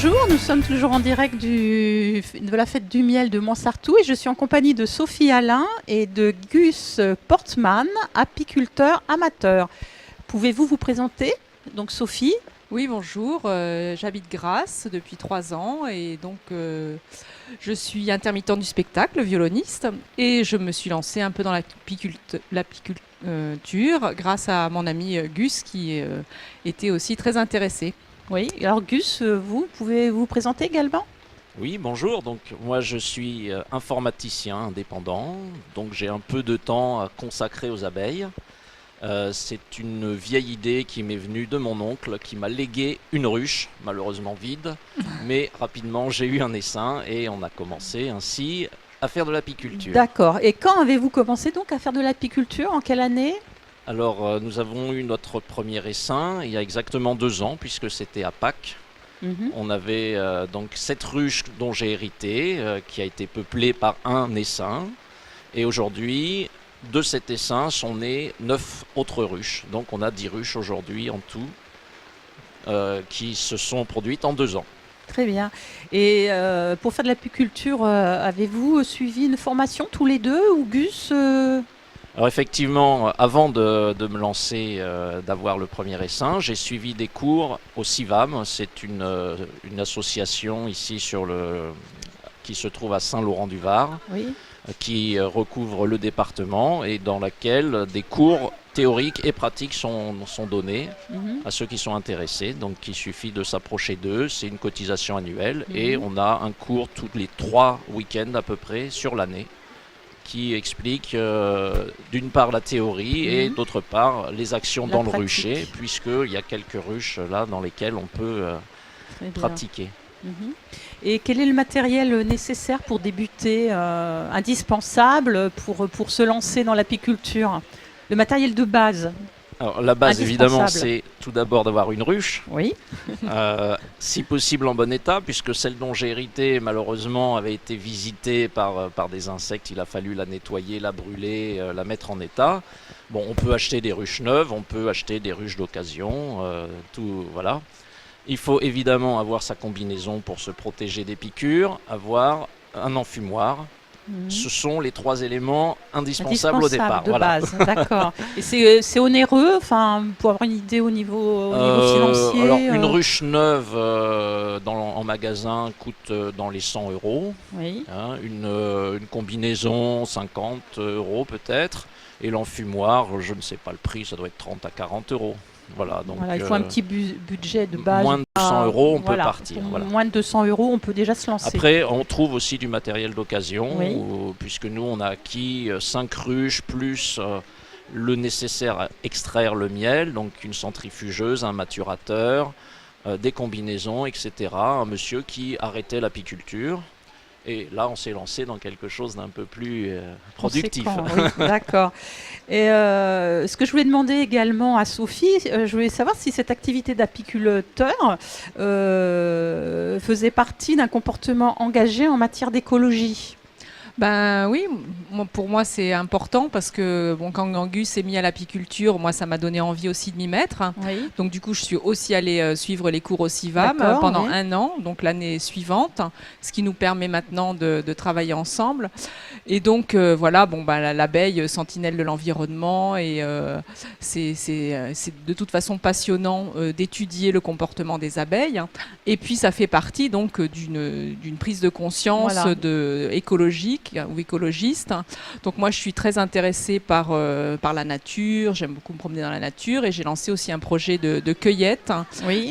Bonjour, nous sommes toujours en direct de la fête du miel de Montsartou et je suis en compagnie de Sophie Alain et de Gus Portman, apiculteur amateur. Pouvez-vous vous présenter? Donc Sophie. Oui, bonjour. J'habite Grasse depuis 3 ans et donc je suis intermittente du spectacle, violoniste, et je me suis lancée un peu dans l'apiculture grâce à mon ami Gus qui était aussi très intéressé. Oui, alors Gus, vous pouvez vous présenter également? Oui, bonjour. Donc moi je suis informaticien indépendant, donc j'ai un peu de temps à consacrer aux abeilles. C'est une vieille idée qui m'est venue de mon oncle qui m'a légué une ruche, malheureusement vide, mais rapidement j'ai eu un essaim et on a commencé ainsi à faire de l'apiculture. D'accord. Et quand avez-vous commencé donc à faire de l'apiculture? En quelle année? Alors nous avons eu notre premier essaim il y a exactement 2 ans puisque c'était à Pâques. On avait donc cette ruche dont j'ai hérité qui a été peuplée par un essaim et aujourd'hui de cet essaim sont nées 9 autres ruches. Donc on a 10 ruches aujourd'hui en tout qui se sont produites en 2 ans. Très bien. Et pour faire de l'apiculture, avez-vous suivi une formation tous les deux ou Gus Alors effectivement, avant de me lancer, d'avoir le premier essaim, j'ai suivi des cours au CIVAM. C'est une association ici qui se trouve à Saint-Laurent-du-Var, Oui. Qui recouvre le département et dans laquelle des cours théoriques et pratiques sont donnés à ceux qui sont intéressés. Donc il suffit de s'approcher d'eux, c'est une cotisation annuelle et on a un cours tous les 3 week-ends à peu près sur l'année qui explique d'une part la théorie et d'autre part les actions dans le rucher, puisqu'il y a quelques ruches là dans lesquelles on peut pratiquer. Et quel est le matériel nécessaire pour débuter, indispensable pour se lancer dans l'apiculture? Le matériel de base. Alors la base évidemment c'est tout d'abord d'avoir une ruche, oui. Si possible en bon état, puisque celle dont j'ai hérité malheureusement avait été visitée par des insectes, il a fallu la nettoyer, la brûler, la mettre en état. Bon, on peut acheter des ruches neuves, on peut acheter des ruches d'occasion, tout voilà. Il faut évidemment avoir sa combinaison pour se protéger des piqûres, avoir un enfumoir. Ce sont les 3 éléments indispensables au départ. De base, d'accord. Et c'est onéreux, enfin, pour avoir une idée au niveau financier. Alors, une ruche neuve en magasin coûte dans les 100 €. Oui. Hein, une combinaison 50 € peut-être. Et l'enfumoir, je ne sais pas le prix, ça doit être 30 à 40 €. Voilà, donc, il faut un petit budget de base. Moins de 200 €, on peut partir. Voilà. Moins de 200 €, on peut déjà se lancer. Après, on trouve aussi du matériel d'occasion, puisque nous, on a acquis 5 ruches, plus le nécessaire à extraire le miel, donc une centrifugeuse, un maturateur, des combinaisons, etc. Un monsieur qui arrêtait l'apiculture. Et là, on s'est lancé dans quelque chose d'un peu plus productif. Oui, d'accord. Et ce que je voulais demander également à Sophie, je voulais savoir si cette activité d'apiculteur faisait partie d'un comportement engagé en matière d'écologie. Ben oui, pour moi c'est important parce que quand Angus s'est mis à l'apiculture, moi ça m'a donné envie aussi de m'y mettre. Oui. Donc du coup je suis aussi allée suivre les cours au CIVAM pendant 1 an, donc l'année suivante, ce qui nous permet maintenant de travailler ensemble. Et donc voilà, l'abeille sentinelle de l'environnement et c'est de toute façon passionnant d'étudier le comportement des abeilles. Et puis ça fait partie donc d'une prise de conscience écologique ou écologiste. Donc moi je suis très intéressée par la nature, j'aime beaucoup me promener dans la nature et j'ai lancé aussi un projet de cueillette,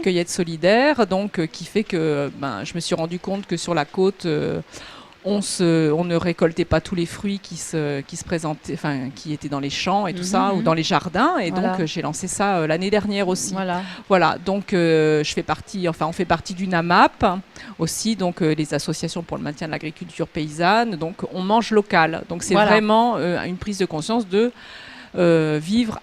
cueillette solidaire, donc qui fait que je me suis rendu compte que sur la côte on ne récoltait pas tous les fruits qui se présentaient, enfin qui étaient dans les champs et tout ça, ou dans les jardins. Et donc j'ai lancé ça l'année dernière aussi. Voilà. Donc on fait partie d'une AMAP aussi, donc les associations pour le maintien de l'agriculture paysanne. Donc on mange local. Donc c'est vraiment une prise de conscience de vivre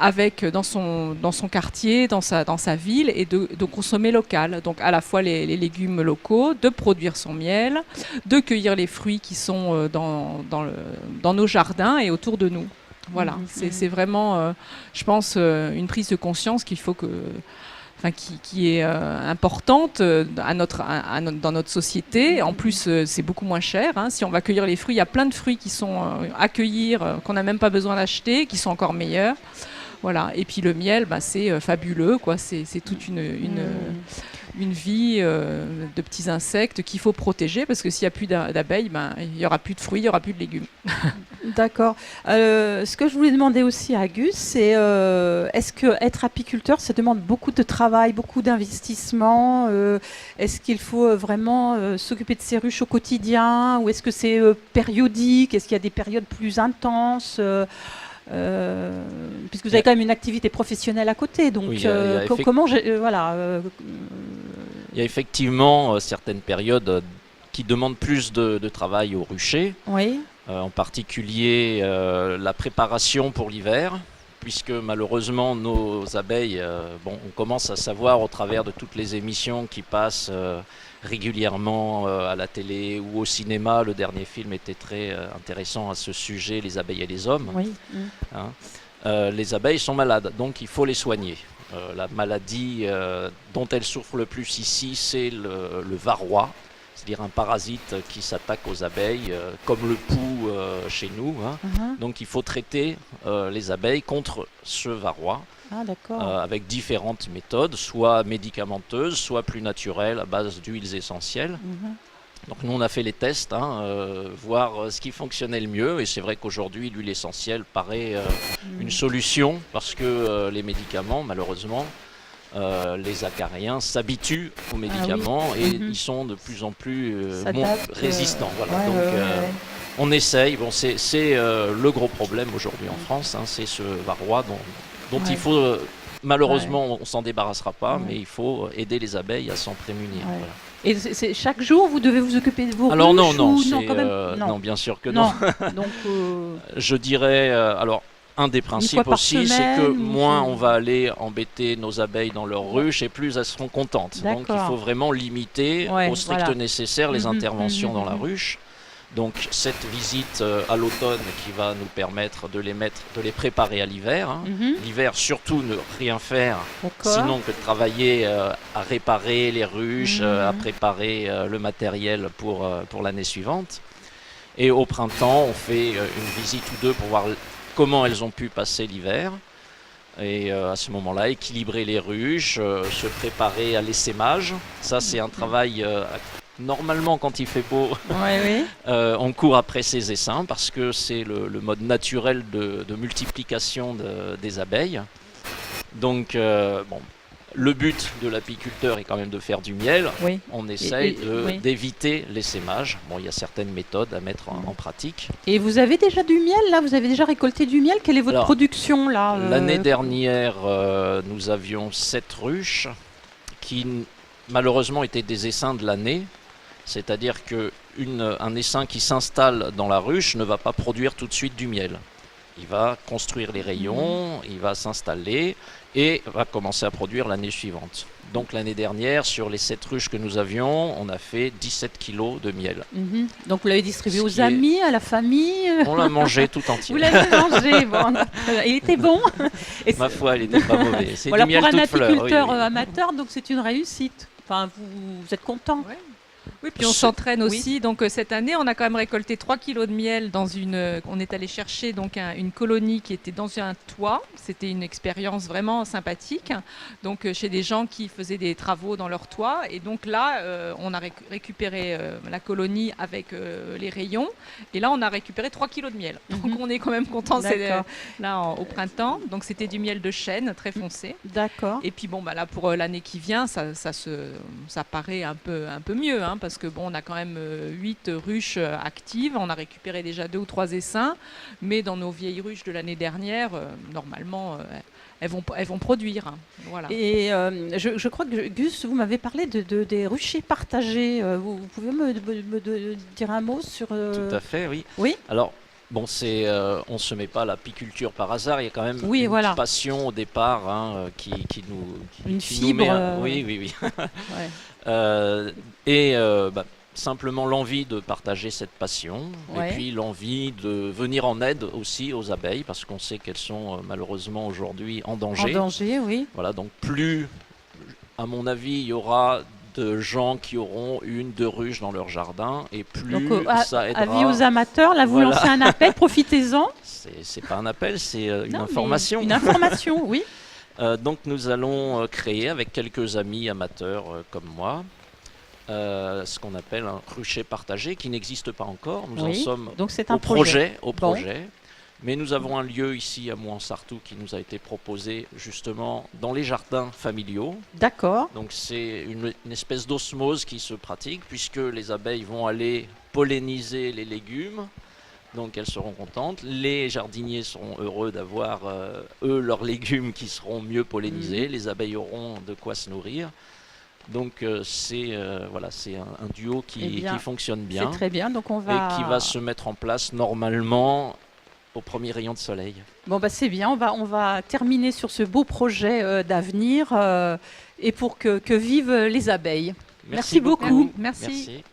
dans son quartier, dans sa ville et de consommer local. Donc à la fois les légumes locaux, de produire son miel, de cueillir les fruits qui sont dans nos jardins et autour de nous. Voilà, c'est vraiment, je pense, une prise de conscience qu'il faut que qui est importante dans notre société. En plus, c'est beaucoup moins cher. Si on va cueillir les fruits, il y a plein de fruits qui sont à cueillir, qu'on n'a même pas besoin d'acheter, qui sont encore meilleurs. Voilà. Et puis le miel, c'est fabuleux, quoi. C'est toute une vie de petits insectes qu'il faut protéger, parce que s'il n'y a plus d'abeilles, il n'y aura plus de fruits, il n'y aura plus de légumes. D'accord. Ce que je voulais demander aussi à Gus, c'est est-ce qu'être apiculteur, ça demande beaucoup de travail, beaucoup d'investissement Est-ce qu'il faut vraiment s'occuper de ces ruches au quotidien, ou est-ce que c'est périodique? Est-ce qu'il y a des périodes plus intenses puisque vous avez quand même une activité professionnelle à côté, donc oui, comment il y a effectivement certaines périodes qui demandent plus de travail au rucher, oui. En particulier la préparation pour l'hiver, puisque malheureusement nos abeilles, on commence à savoir au travers de toutes les émissions qui passent régulièrement à la télé ou au cinéma. Le dernier film était très intéressant à ce sujet, Les abeilles et les hommes. Oui. Les abeilles sont malades, donc il faut les soigner. La maladie dont elles souffrent le plus ici, c'est le varroa, c'est-à-dire un parasite qui s'attaque aux abeilles, comme le poux chez nous. Donc il faut traiter les abeilles contre ce varroa. Avec différentes méthodes, soit médicamenteuses, soit plus naturelles, à base d'huiles essentielles. Donc nous on a fait les tests, voir ce qui fonctionnait le mieux, et c'est vrai qu'aujourd'hui l'huile essentielle paraît une solution, parce que les médicaments, malheureusement, les acariens s'habituent aux médicaments et ils sont de plus en plus résistants. Voilà. Donc on essaye, c'est le gros problème aujourd'hui en France, c'est ce varroa dont il faut, malheureusement on s'en débarrassera pas, mais il faut aider les abeilles à s'en prémunir. Voilà. Et chaque jour, vous devez vous occuper de vos ruches? Alors non, non, bien sûr que non. Donc, je dirais, un des principes aussi, c'est que moins on va aller embêter nos abeilles dans leur ruche, et plus elles seront contentes. Donc il faut vraiment limiter au strict nécessaire les interventions dans la ruche. Donc cette visite à l'automne qui va nous permettre de les préparer à l'hiver. L'hiver, surtout ne rien faire, sinon que de travailler à réparer les ruches, à préparer le matériel pour l'année suivante. Et au printemps, on fait une visite ou deux pour voir comment elles ont pu passer l'hiver. Et à ce moment-là, équilibrer les ruches, se préparer à l'essaimage. Ça, c'est un travail... Normalement, quand il fait beau, on court après ces essaims, parce que c'est le mode naturel de multiplication des abeilles. Donc, le but de l'apiculteur est quand même de faire du miel. On essaye d'éviter l'essaimage. Il y a certaines méthodes à mettre en pratique. Et vous avez déjà du miel, là? Vous avez déjà récolté du miel? Quelle est votre production, là L'année dernière, nous avions 7 ruches qui, malheureusement, étaient des essaims de l'année. C'est-à-dire qu'un essaim qui s'installe dans la ruche ne va pas produire tout de suite du miel. Il va construire les rayons, il va s'installer et va commencer à produire l'année suivante. Donc l'année dernière, sur les 7 ruches que nous avions, on a fait 17 kilos de miel. Donc vous l'avez distribué aux amis, à la famille? On l'a mangé tout entier. Vous l'avez mangé, bon. Il était bon? Ma foi, il n'était pas mauvais. C'est voilà, du miel pour un toute fleur. apiculteur amateur, donc c'est une réussite. Enfin, vous êtes content? Oui, puis on s'entraîne aussi. Donc cette année, on a quand même récolté 3 kilos de miel on est allé chercher donc une colonie qui était dans un toit. C'était une expérience vraiment sympathique. Donc chez des gens qui faisaient des travaux dans leur toit. Et donc là, on a récupéré la colonie avec les rayons. Et là, on a récupéré 3 kilos de miel. Donc on est quand même content. Là au printemps. Donc c'était du miel de chêne très foncé. D'accord. Et puis là pour l'année qui vient, ça paraît un peu mieux. Parce que on a quand même 8 ruches actives, on a récupéré déjà 2 ou 3 essaims, mais dans nos vieilles ruches de l'année dernière, normalement, elles vont produire. Voilà. Et je crois que Gus, vous m'avez parlé des ruchers partagés. Vous pouvez me dire un mot sur... Tout à fait, oui. Oui. Alors, on ne se met pas à l'apiculture par hasard, il y a quand même une passion au départ qui nous met... Oui. Simplement l'envie de partager cette passion, et puis l'envie de venir en aide aussi aux abeilles, parce qu'on sait qu'elles sont malheureusement aujourd'hui en danger. En danger, oui. Voilà, donc plus à mon avis, il y aura de gens qui auront 1-2 ruches dans leur jardin, et plus Donc, ça aidera. avis aux amateurs, là vous Voilà. lancez un appel, profitez-en. C'est pas un appel, c'est une Non, information. Une information, oui. Donc nous allons créer avec quelques amis amateurs comme moi ce qu'on appelle un rucher partagé qui n'existe pas encore. Nous en sommes donc c'est au un projet. projet. Mais nous avons un lieu ici à Mouansartou qui nous a été proposé justement dans les jardins familiaux. D'accord. Donc c'est une espèce d'osmose qui se pratique puisque les abeilles vont aller polliniser les légumes. Donc elles seront contentes. Les jardiniers seront heureux d'avoir, eux, leurs légumes qui seront mieux pollinisés. Les abeilles auront de quoi se nourrir. Donc c'est un duo qui fonctionne bien. C'est très bien. Donc on va... Et qui va se mettre en place normalement au premier rayon de soleil. Bon, bah, c'est bien. On va terminer sur ce beau projet d'avenir et pour que vivent les abeilles. Merci beaucoup. Merci. Merci.